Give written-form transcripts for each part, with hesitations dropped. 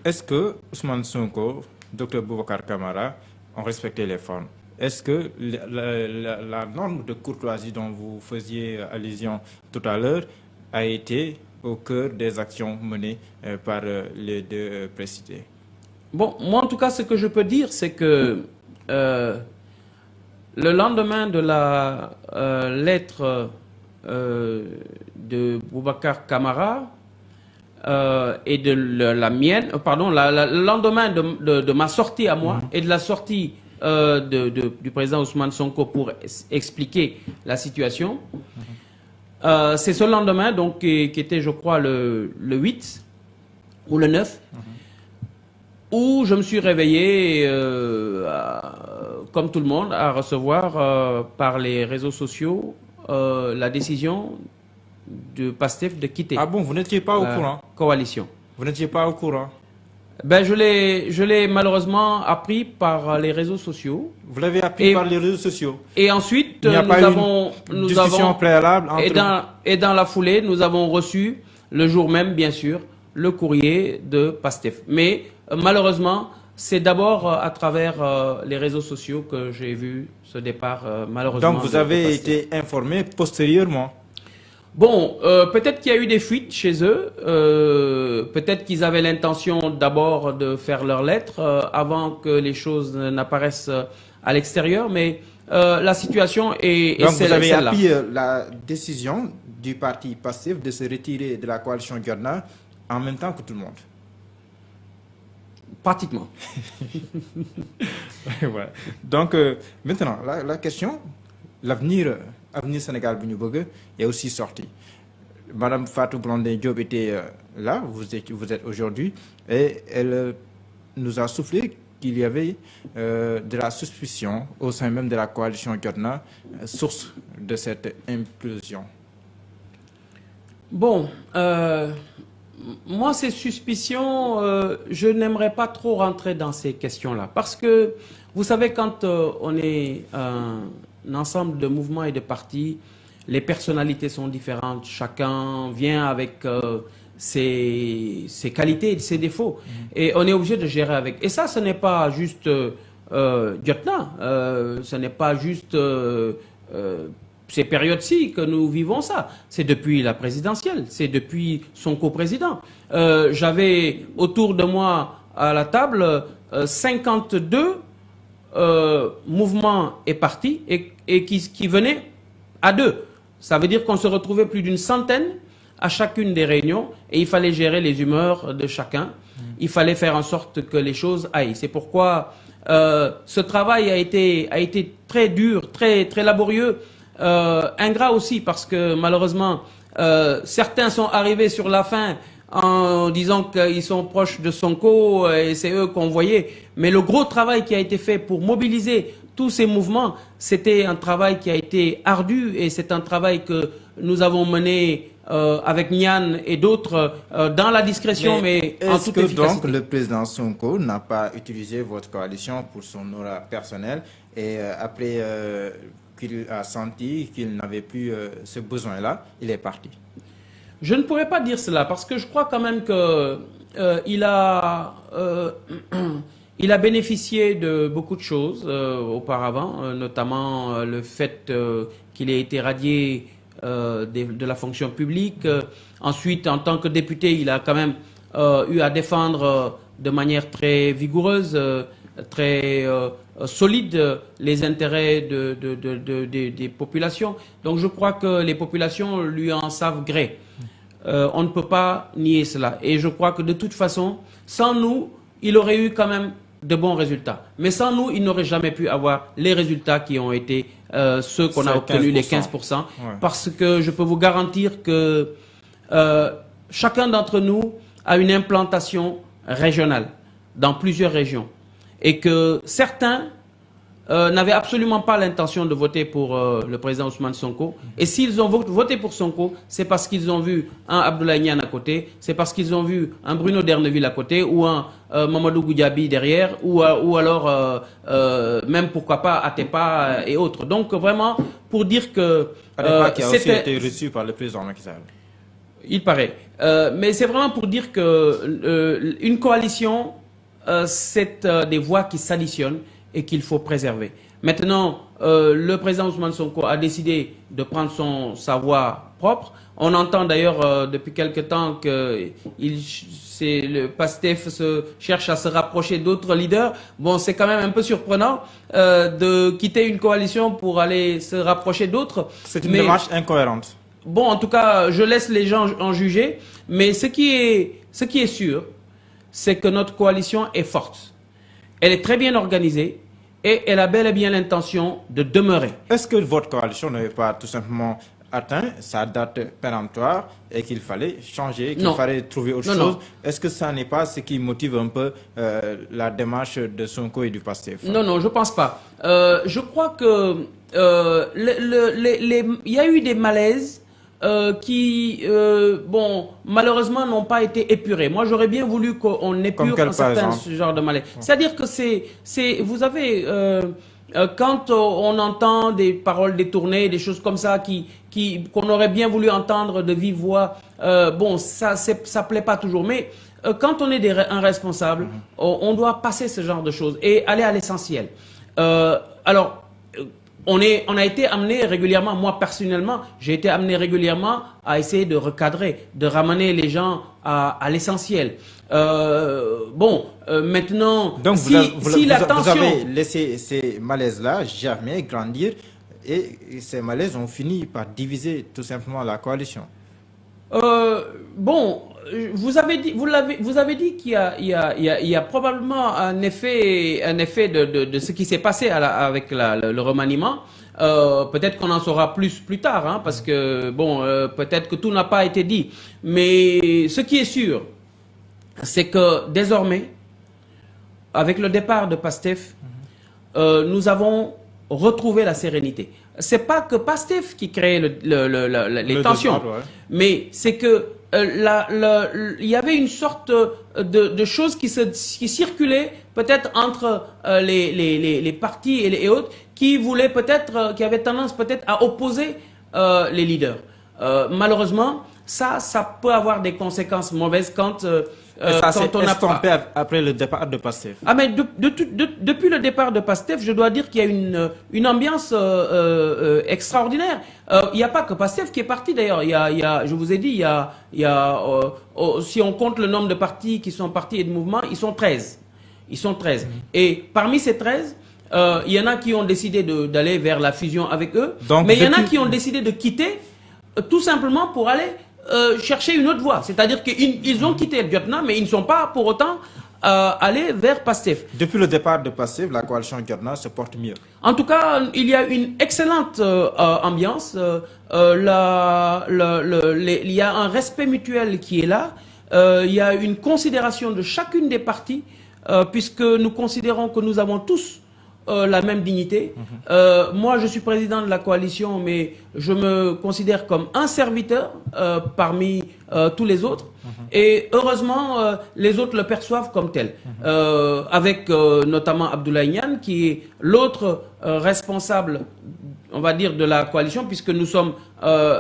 est-ce que Ousmane Sonko, Dr Boubacar Camara ont respecté les formes? Est-ce que la norme de courtoisie dont vous faisiez allusion tout à l'heure a été au cœur des actions menées par les deux précités? Bon, moi en tout cas, ce que je peux dire, c'est que le lendemain de la lettre de Boubacar Camara et de la mienne, pardon, le lendemain de ma sortie à moi et de la sortie du président Ousmane Sonko pour expliquer la situation, c'est ce lendemain, donc, qui était, je crois, le 8 ou le 9, où je me suis réveillé, comme tout le monde, à recevoir par les réseaux sociaux la décision de PASTEF de quitter. Ah bon, vous n'étiez pas au courant? Coalition. Vous n'étiez pas au courant? Ben, je l'ai malheureusement appris par les réseaux sociaux. Vous l'avez appris par les réseaux sociaux? Et ensuite, nous avons discussion préalable entre... et dans la foulée, nous avons reçu, le jour même, bien sûr, le courrier de PASTEF. Mais malheureusement, c'est d'abord à travers les réseaux sociaux que j'ai vu ce départ, malheureusement. Donc vous avez été informé postérieurement? Bon, peut-être qu'il y a eu des fuites chez eux, peut-être qu'ils avaient l'intention d'abord de faire leur lettre avant que les choses n'apparaissent à l'extérieur, mais la situation est donc celle-là. Vous avez appris la décision du parti PASTEF de se retirer de la coalition Jotna en même temps que tout le monde? Pratiquement. Ouais. Donc maintenant, la question, l'avenir Sénégal Bunyobogue est aussi sorti. Madame Fatou Blondin Diop était là, vous êtes aujourd'hui, et elle nous a soufflé qu'il y avait de la suspicion au sein même de la coalition Jotna, source de cette implosion. Bon, moi ces suspicions, je n'aimerais pas trop rentrer dans ces questions-là, parce que vous savez, quand on est un ensemble de mouvements et de partis, les personnalités sont différentes, chacun vient avec ses qualités et ses défauts, et on est obligé de gérer avec. Et ça, ce n'est pas juste Jotna, ce n'est pas juste ces périodes-ci que nous vivons ça. C'est depuis la présidentielle, c'est depuis son coprésident. J'avais autour de moi à la table 52 mouvements et partis et qui venaient à deux. Ça veut dire qu'on se retrouvait plus d'une centaine à chacune des réunions et il fallait gérer les humeurs de chacun. Il fallait faire en sorte que les choses aillent. C'est pourquoi ce travail a été très dur, très laborieux, ingrat aussi parce que malheureusement certains sont arrivés sur la fin en disant qu'ils sont proches de Sonko et c'est eux qu'on voyait. Mais le gros travail qui a été fait pour mobiliser tous ces mouvements, c'était un travail qui a été ardu et c'est un travail que nous avons mené avec Nian et d'autres dans la discrétion mais en toute efficacité. Est-ce que donc le président Sonko n'a pas utilisé votre coalition pour son aura personnel et après qu'il a senti qu'il n'avait plus ce besoin-là, il est parti? Je ne pourrais pas dire cela parce que je crois quand même qu'il il a bénéficié de beaucoup de choses auparavant, notamment le fait qu'il ait été radié de la fonction publique. Ensuite, en tant que député, il a quand même eu à défendre de manière très vigoureuse, très solide les intérêts des populations. Donc je crois que les populations lui en savent gré. On ne peut pas nier cela. Et je crois que de toute façon, sans nous, il aurait eu quand même de bons résultats. Mais sans nous, il n'aurait jamais pu avoir les résultats qui ont été ceux qu'on a obtenus, les 15%. Ouais. Parce que je peux vous garantir que chacun d'entre nous a une implantation régionale dans plusieurs régions. Et que certains n'avaient absolument pas l'intention de voter pour le président Ousmane Sonko. Et s'ils ont voté pour Sonko, c'est parce qu'ils ont vu un Abdoulaye Niane à côté, c'est parce qu'ils ont vu un Bruno D'Erneville à côté, ou un Mamadou Goudiaby derrière, ou alors même pourquoi pas Atepa et autres. Donc vraiment, pour dire que... Atepa qui a aussi été reçu par le président Macky Sall. Il paraît. Mais c'est vraiment pour dire que une coalition, c'est des voix qui s'additionnent et qu'il faut préserver. Maintenant, le président Ousmane Sonko a décidé de prendre sa voie propre. On entend d'ailleurs depuis quelque temps que le PASTEF cherche à se rapprocher d'autres leaders. Bon, c'est quand même un peu surprenant de quitter une coalition pour aller se rapprocher d'autres. C'est une démarche incohérente. Bon, en tout cas, je laisse les gens en juger. Mais ce qui est sûr, c'est que notre coalition est forte. Elle est très bien organisée. Et elle a bel et bien l'intention de demeurer. Est-ce que votre coalition n'avait pas tout simplement atteint sa date péremptoire et qu'il fallait changer, qu'il fallait trouver autre chose? Est-ce que ça n'est pas ce qui motive un peu la démarche de Sonko et du PASTEF? Non, je ne pense pas. Je crois que il y a eu des malaises qui, bon, malheureusement, n'ont pas été épurés. Moi, j'aurais bien voulu qu'on épure un certain genre de malaise. C'est-à-dire que vous avez, quand on entend des paroles détournées, des choses comme ça, qu'on aurait bien voulu entendre de vive voix, bon, ça plaît pas toujours. Mais quand on est un responsable, on doit passer ce genre de choses et aller à l'essentiel. Alors, on a été amené régulièrement, moi personnellement, j'ai été amené régulièrement à essayer de recadrer, de ramener les gens à l'essentiel. Maintenant, donc vous avez laissé ces malaises-là germer, grandir, et ces malaises ont fini par diviser tout simplement la coalition. Bon, vous avez dit qu'il y a probablement un effet de ce qui s'est passé avec le remaniement. Peut-être qu'on en saura plus tard, hein, parce que bon, peut-être que tout n'a pas été dit. Mais ce qui est sûr, c'est que désormais, avec le départ de PASTEF, nous avons retrouvé la sérénité. C'est pas que PASTEF qui crée les tensions, départ, mais c'est que il y avait une sorte de choses qui circulaient peut-être entre les partis et autres qui voulaient peut-être, qui avaient tendance peut-être à opposer les leaders. Malheureusement, ça peut avoir des conséquences mauvaises quand ça s'est estompé après le départ de PASTEF. Ah, mais depuis le départ de PASTEF, je dois dire qu'il y a une ambiance extraordinaire. Il n'y a pas que PASTEF qui est parti d'ailleurs. Je vous ai dit, si on compte le nombre de partis qui sont partis et de mouvements, ils sont 13. Ils sont 13. Et parmi ces 13, il y en a qui ont décidé d'aller vers la fusion avec eux. Donc, mais il y en a qui ont décidé de quitter tout simplement pour aller chercher une autre voie. C'est-à-dire qu'ils ont quitté le Jotna, mais ils ne sont pas pour autant allés vers PASTEF. Depuis le départ de PASTEF, la coalition Jotna se porte mieux. En tout cas, il y a une excellente ambiance. Il y a un respect mutuel qui est là. Il y a une considération de chacune des parties, puisque nous considérons que nous avons tous la même dignité. Moi, je suis président de la coalition, mais je me considère comme un serviteur parmi tous les autres. Et heureusement, les autres le perçoivent comme tel. Avec notamment Abdoulaye Niane, qui est l'autre responsable, on va dire, de la coalition, puisque nous sommes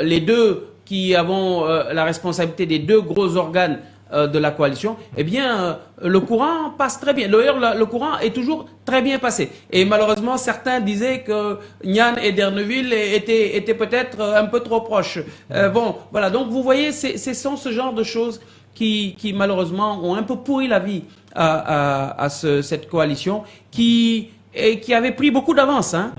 les deux qui avons la responsabilité des deux gros organes de la coalition, eh bien, le courant passe très bien. D'ailleurs, le courant est toujours très bien passé. Et malheureusement, certains disaient que Niane et Derneville étaient peut-être un peu trop proches. Bon, voilà. Donc, vous voyez, ce sont ce genre de choses qui malheureusement, ont un peu pourri la vie à cette coalition qui avait pris beaucoup d'avance, hein,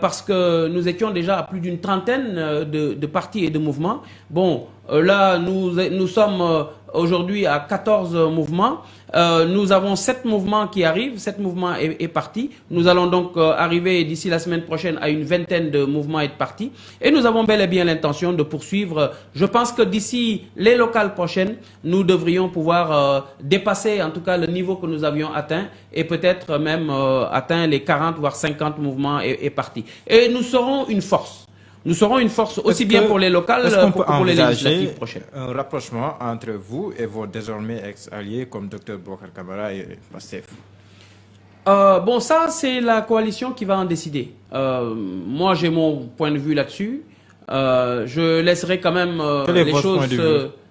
parce que nous étions déjà à plus d'une trentaine de partis et de mouvements. Bon, là, nous sommes aujourd'hui à 14 mouvements. Nous avons 7 mouvements qui arrivent. 7 mouvements est parti. Nous allons donc arriver d'ici la semaine prochaine à une vingtaine de mouvements et de partis. Et nous avons bel et bien l'intention de poursuivre. Je pense que d'ici les locales prochaines, nous devrions pouvoir dépasser en tout cas le niveau que nous avions atteint et peut-être même atteindre les 40 voire 50 mouvements et partis. Et nous serons une force. Nous serons une force aussi bien pour les locales que pour les législatives prochaines. Un rapprochement entre vous et vos désormais ex-alliés comme Dr Boubacar Camara et PASTEF? Bon, ça, c'est la coalition qui va en décider. Moi, j'ai mon point de vue là-dessus. Je laisserai quand même les choses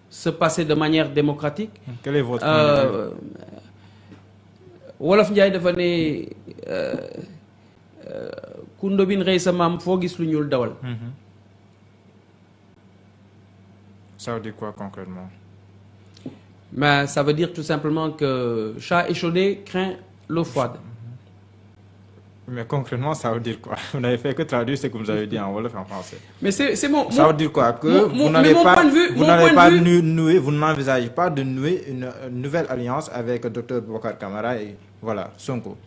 se passer de manière démocratique. Quel est votre point de vue? Wolof Njaay dafa ne ku ndobin rey sa maam foo gis lu ñuul dawal. Ça veut dire quoi concrètement? Mais ça veut dire tout simplement que chat échaudé craint l'eau froide. Mais concrètement, ça veut dire quoi? Vous n'avez fait que traduire ce que vous avez dit en wolof et en français. Mais c'est bon. Ça veut dire quoi? Que vous n'envisagez pas de nouer une nouvelle alliance avec Dr Boubacar Camara et voilà, Sonko.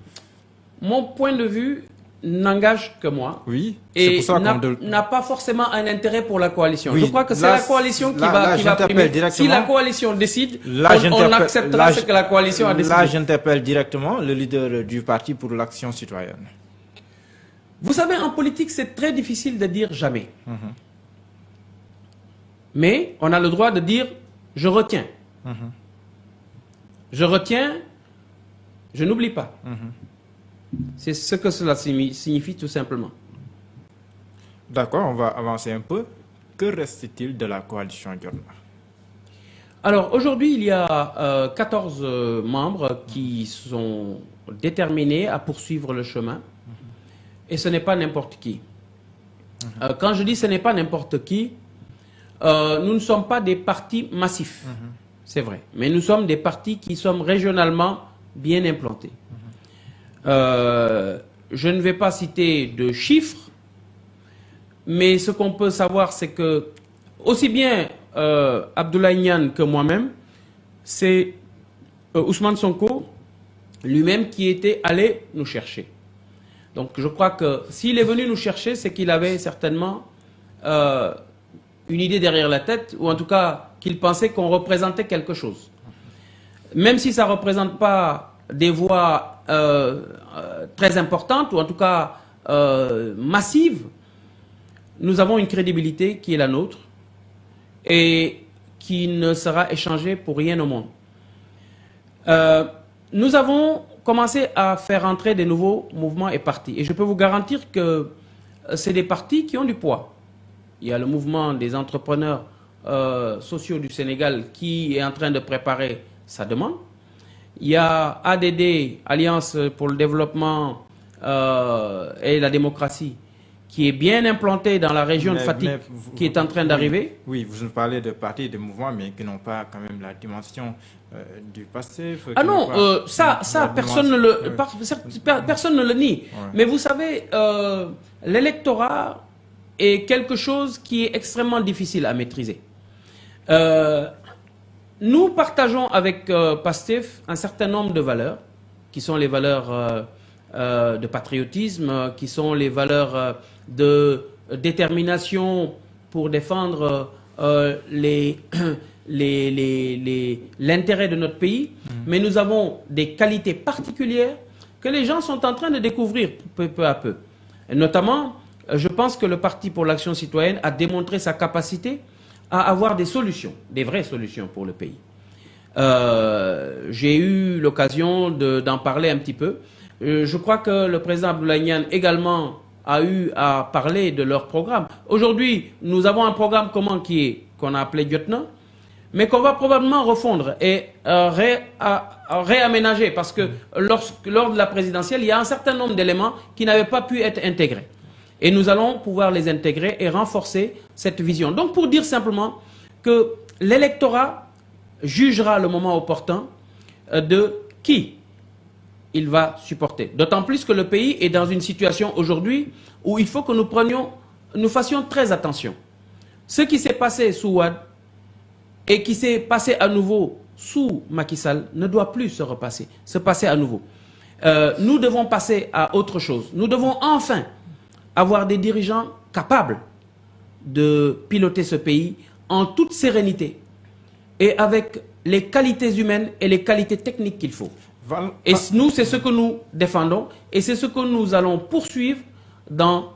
Mon point de vue n'engage que moi. Oui. Et n'a pas forcément un intérêt pour la coalition. Oui, je crois que c'est la coalition qui va primer. Si la coalition décide, on acceptera ce que la coalition a décidé. Là, j'interpelle directement le leader du parti pour l'action citoyenne. Vous savez, en politique, c'est très difficile de dire jamais. Mais on a le droit de dire « je retiens ». Je retiens, je n'oublie pas. C'est ce que cela signifie tout simplement. D'accord, on va avancer un peu. Que reste-t-il de la coalition Jotna? Alors aujourd'hui, il y a 14 membres qui sont déterminés à poursuivre le chemin. Et ce n'est pas n'importe qui. Quand je dis ce n'est pas n'importe qui, nous ne sommes pas des partis massifs. C'est vrai. Mais nous sommes des partis qui sommes régionalement bien implantés. Je ne vais pas citer de chiffres, mais ce qu'on peut savoir, c'est que aussi bien Abdoulaye Niane que moi-même, c'est Ousmane Sonko lui-même qui était allé nous chercher. Donc je crois que s'il est venu nous chercher, c'est qu'il avait certainement une idée derrière la tête, ou en tout cas qu'il pensait qu'on représentait quelque chose. Même si ça ne représente pas des voix très importantes, ou en tout cas massives, nous avons une crédibilité qui est la nôtre et qui ne sera échangée pour rien au monde. Nous avons commencé à faire entrer des nouveaux mouvements et partis. Et je peux vous garantir que c'est des partis qui ont du poids. Il y a le mouvement des entrepreneurs sociaux du Sénégal qui est en train de préparer sa demande. Il y a ADD, Alliance pour le développement et la démocratie, qui est bien implanté dans la région de Fatick, qui est en train d'arriver. Oui, vous nous parlez de partis et de mouvements, mais qui n'ont pas quand même la dimension du Pastef. Ah non, ça personne ne le nie. Ouais. Mais vous savez, l'électorat est quelque chose qui est extrêmement difficile à maîtriser. Nous partageons avec Pastef un certain nombre de valeurs, qui sont les valeurs de patriotisme, qui sont les valeurs de détermination pour défendre l'intérêt de notre pays. Mais nous avons des qualités particulières que les gens sont en train de découvrir peu à peu. Et notamment, je pense que le Parti pour l'action citoyenne a démontré sa capacité à avoir des solutions, des vraies solutions pour le pays. J'ai eu l'occasion d'en parler un petit peu. Je crois que le président Abdoulaye Niane également a eu à parler de leur programme. Aujourd'hui, nous avons un programme qu'on a appelé Jotna, mais qu'on va probablement refondre et réaménager, parce que lors de la présidentielle, il y a un certain nombre d'éléments qui n'avaient pas pu être intégrés. Et nous allons pouvoir les intégrer et renforcer cette vision. Donc pour dire simplement que l'électorat jugera le moment opportun de qui il va supporter. D'autant plus que le pays est dans une situation aujourd'hui où il faut que nous fassions très attention. Ce qui s'est passé sous Wade et qui s'est passé à nouveau sous Macky Sall ne doit plus se passer à nouveau. Nous devons passer à autre chose. Nous devons enfin avoir des dirigeants capables de piloter ce pays en toute sérénité et avec les qualités humaines et les qualités techniques qu'il faut. Et nous, c'est ce que nous défendons et c'est ce que nous allons poursuivre dans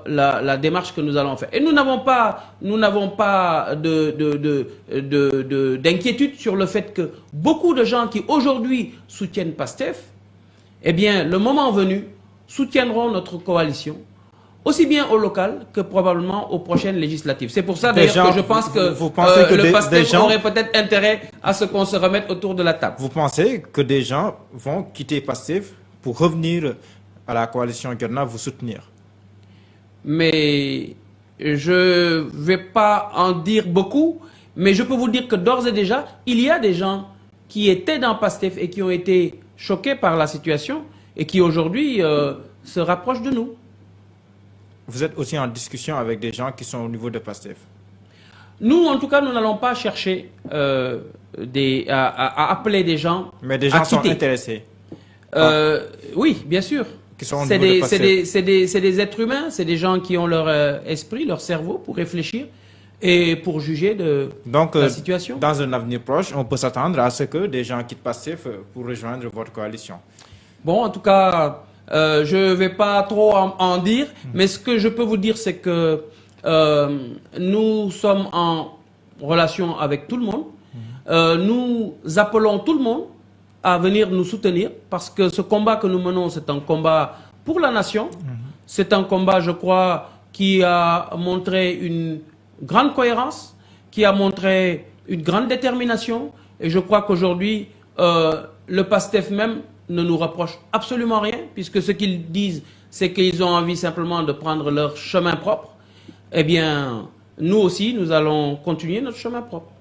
la démarche que nous allons faire. Et nous n'avons pas d'inquiétude sur le fait que beaucoup de gens qui aujourd'hui soutiennent Pastef, eh bien, le moment venu, soutiendront notre coalition, aussi bien au local que probablement aux prochaines législatives. C'est pour ça d'ailleurs que je pense que, vous pensez que le PASTEF aurait peut-être intérêt à ce qu'on se remette autour de la table. Vous pensez que des gens vont quitter PASTEF pour revenir à la coalition Jotna vous soutenir? Mais je ne vais pas en dire beaucoup, mais je peux vous dire que d'ores et déjà, il y a des gens qui étaient dans PASTEF et qui ont été choqués par la situation et qui aujourd'hui se rapprochent de nous. Vous êtes aussi en discussion avec des gens qui sont au niveau de PASTEF? Nous, en tout cas, nous n'allons pas chercher à appeler des gens. Mais des gens sont intéressés. Oui, bien sûr. C'est des êtres humains, c'est des gens qui ont leur esprit, leur cerveau pour réfléchir et pour juger de la situation. Donc, dans un avenir proche, on peut s'attendre à ce que des gens quittent PASTEF pour rejoindre votre coalition. Bon, en tout cas, je ne vais pas trop en dire, mais ce que je peux vous dire, c'est que nous sommes en relation avec tout le monde. Nous appelons tout le monde à venir nous soutenir parce que ce combat que nous menons, c'est un combat pour la nation. C'est un combat, je crois, qui a montré une grande cohérence, qui a montré une grande détermination. Et je crois qu'aujourd'hui, le PASTEF même ne nous rapproche absolument rien, puisque ce qu'ils disent, c'est qu'ils ont envie simplement de prendre leur chemin propre. Eh bien, nous aussi, nous allons continuer notre chemin propre.